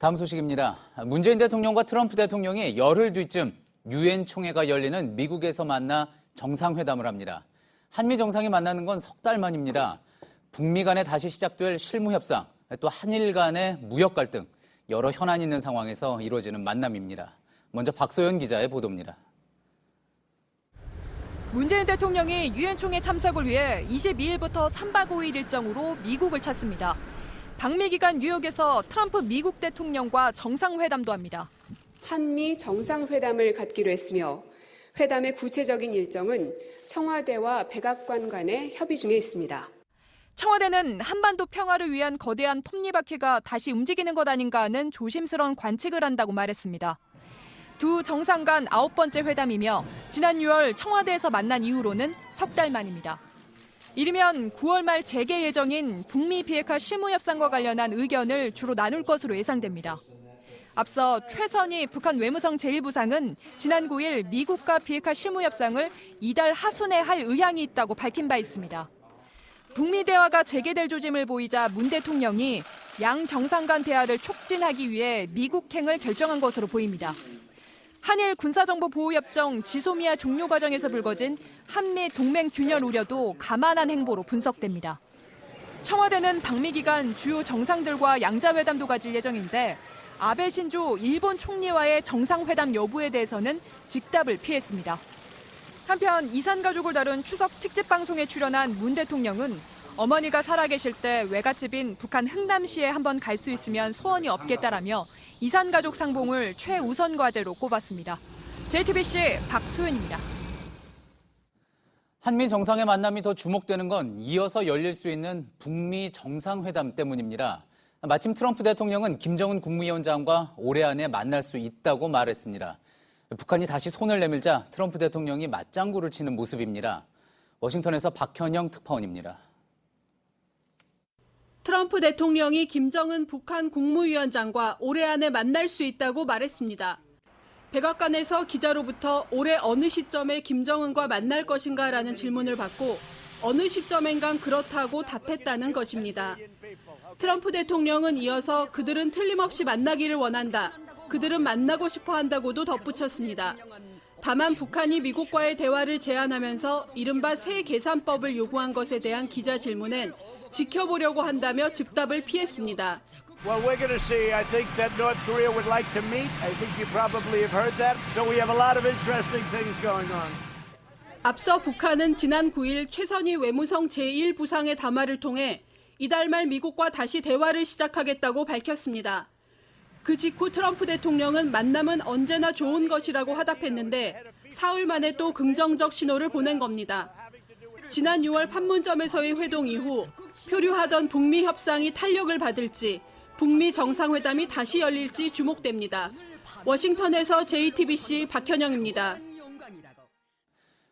다음 소식입니다. 문재인 대통령과 트럼프 대통령이 열흘 뒤쯤 유엔 총회가 열리는 미국에서 만나 정상회담을 합니다. 한미 정상이 만나는 건 석 달 만입니다. 북미 간에 다시 시작될 실무 협상, 또 한일 간의 무역 갈등, 여러 현안이 있는 상황에서 이루어지는 만남입니다. 먼저 박소연 기자의 보도입니다. 문재인 대통령이 유엔 총회 참석을 위해 22일부터 3박 5일 일정으로 미국을 찾습니다. 방미 기간 뉴욕에서 트럼프 미국 대통령과 정상회담도 합니다. 한미 정상회담을 갖기로 했으며 회담의 구체적인 일정은 청와대와 백악관 간의 협의 중에 있습니다. 청와대는 한반도 평화를 위한 거대한 톱니바퀴가 다시 움직이는 것 아닌가 하는 조심스러운 관측을 한다고 말했습니다. 두 정상 간 9번째 회담이며 지난 6월 청와대에서 만난 이후로는 석 달 만입니다. 이르면 9월 말 재개 예정인 북미 비핵화 실무협상과 관련한 의견을 주로 나눌 것으로 예상됩니다. 앞서 최선희 북한 외무성 제1부상은 지난 9일 미국과 비핵화 실무협상을 이달 하순에 할 의향이 있다고 밝힌 바 있습니다. 북미 대화가 재개될 조짐을 보이자 문 대통령이 양 정상 간 대화를 촉진하기 위해 미국행을 결정한 것으로 보입니다. 한일 군사정보보호협정 지소미아 종료 과정에서 불거진 한미 동맹 균열 우려도 감안한 행보로 분석됩니다. 청와대는 방미 기간 주요 정상들과 양자회담도 가질 예정인데 아베 신조 일본 총리와의 정상회담 여부에 대해서는 즉답을 피했습니다. 한편 이산 가족을 다룬 추석 특집 방송에 출연한 문 대통령은 어머니가 살아계실 때 외갓집인 북한 흥남시에 한번 갈 수 있으면 소원이 없겠다라며 이산 가족 상봉을 최우선 과제로 꼽았습니다. JTBC 박소연입니다. 한미 정상의 만남이 더 주목되는 건 이어서 열릴 수 있는 북미 정상회담 때문입니다. 마침 트럼프 대통령은 김정은 국무위원장과 올해 안에 만날 수 있다고 말했습니다. 북한이 다시 손을 내밀자 트럼프 대통령이 맞장구를 치는 모습입니다. 워싱턴에서 박현영 특파원입니다. 트럼프 대통령이 김정은 북한 국무위원장과 올해 안에 만날 수 있다고 말했습니다. 백악관에서 기자로부터 올해 어느 시점에 김정은과 만날 것인가라는 질문을 받고 어느 시점엔간 그렇다고 답했다는 것입니다. 트럼프 대통령은 이어서 그들은 틀림없이 만나기를 원한다. 그들은 만나고 싶어 한다고도 덧붙였습니다. 다만 북한이 미국과의 대화를 제안하면서 이른바 새 계산법을 요구한 것에 대한 기자 질문엔 지켜보려고 한다며 즉답을 피했습니다. Well, we're going to see. I think that North Korea would like to meet. I think you probably have heard that. So we have a lot of interesting things going on. 앞서 북한은 지난 9일 최선희 외무성 제1부상의 담화를 통해 이달 말 미국과 다시 대화를 시작하겠다고 밝혔습니다. 그 직후 트럼프 대통령은 만남은 언제나 좋은 것이라고 화답했는데 사흘 만에 또 긍정적 신호를 보낸 겁니다. 지난 6월 판문점에서의 회동 이후 표류하던 북미 협상이 탄력을 받을지 북미 정상회담이 다시 열릴지 주목됩니다. 워싱턴에서 JTBC 박현영입니다.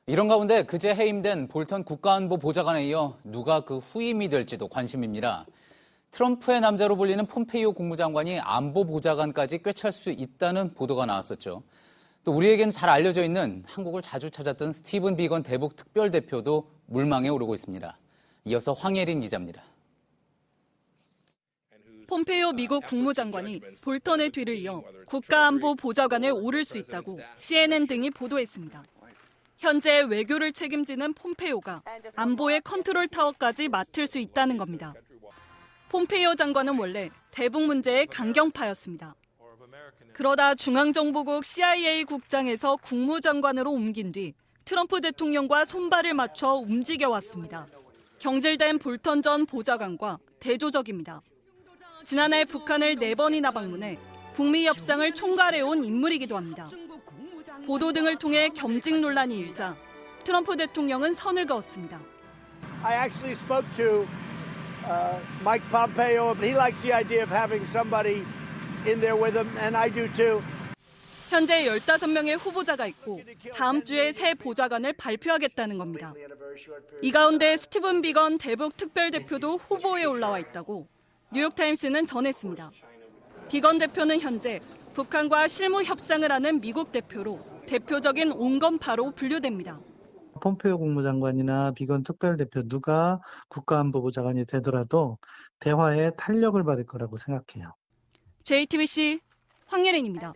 이런 가운데 그제 해임된 볼턴 국가안보 보좌관에 이어 누가 그 후임이 될지도 관심입니다. 트럼프의 남자로 불리는 폼페이오 국무장관이 안보 보좌관까지 꿰찰 수 있다는 보도가 나왔었죠. 또 우리에겐 잘 알려져 있는 한국을 자주 찾았던 스티븐 비건 대북 특별대표도 물망에 오르고 있습니다. 이어서 황예린 기자입니다. 폼페이오 미국 국무장관이 볼턴의 뒤를 이어 국가안보 보좌관에 오를 수 있다고 CNN 등이 보도했습니다. 현재 외교를 책임지는 폼페이오가 안보의 컨트롤 타워까지 맡을 수 있다는 겁니다. 폼페이오 장관은 원래 대북 문제의 강경파였습니다. 그러다 중앙정보국 CIA 국장에서 국무장관으로 옮긴 뒤 트럼프 대통령과 손발을 맞춰 움직여왔습니다. 경질된 볼턴 전 보좌관과 대조적입니다. 지난해 북한을 4번이나 방문해 북미 협상을 총괄해온 인물이기도 합니다. 보도 등을 통해 겸직 논란이 일자 트럼프 대통령은 선을 그었습니다. I actually spoke to Mike Pompeo. He likes the idea of having somebody in there with him, and I do too. 현재 15명의 후보자가 있고 다음 주에 새 보좌관을 발표하겠다는 겁니다. 이 가운데 스티븐 비건 대북 특별대표도 후보에 올라와 있다고 뉴욕타임스는 전했습니다. 비건 대표는 현재 북한과 실무 협상을 하는 미국 대표로 대표적인 온건파로 분류됩니다. 폼페이오 국무장관이나 비건 특별대표 누가 국가안보보좌관이 되더라도 대화에 탄력을 받을 거라고 생각해요. JTBC 황예린입니다.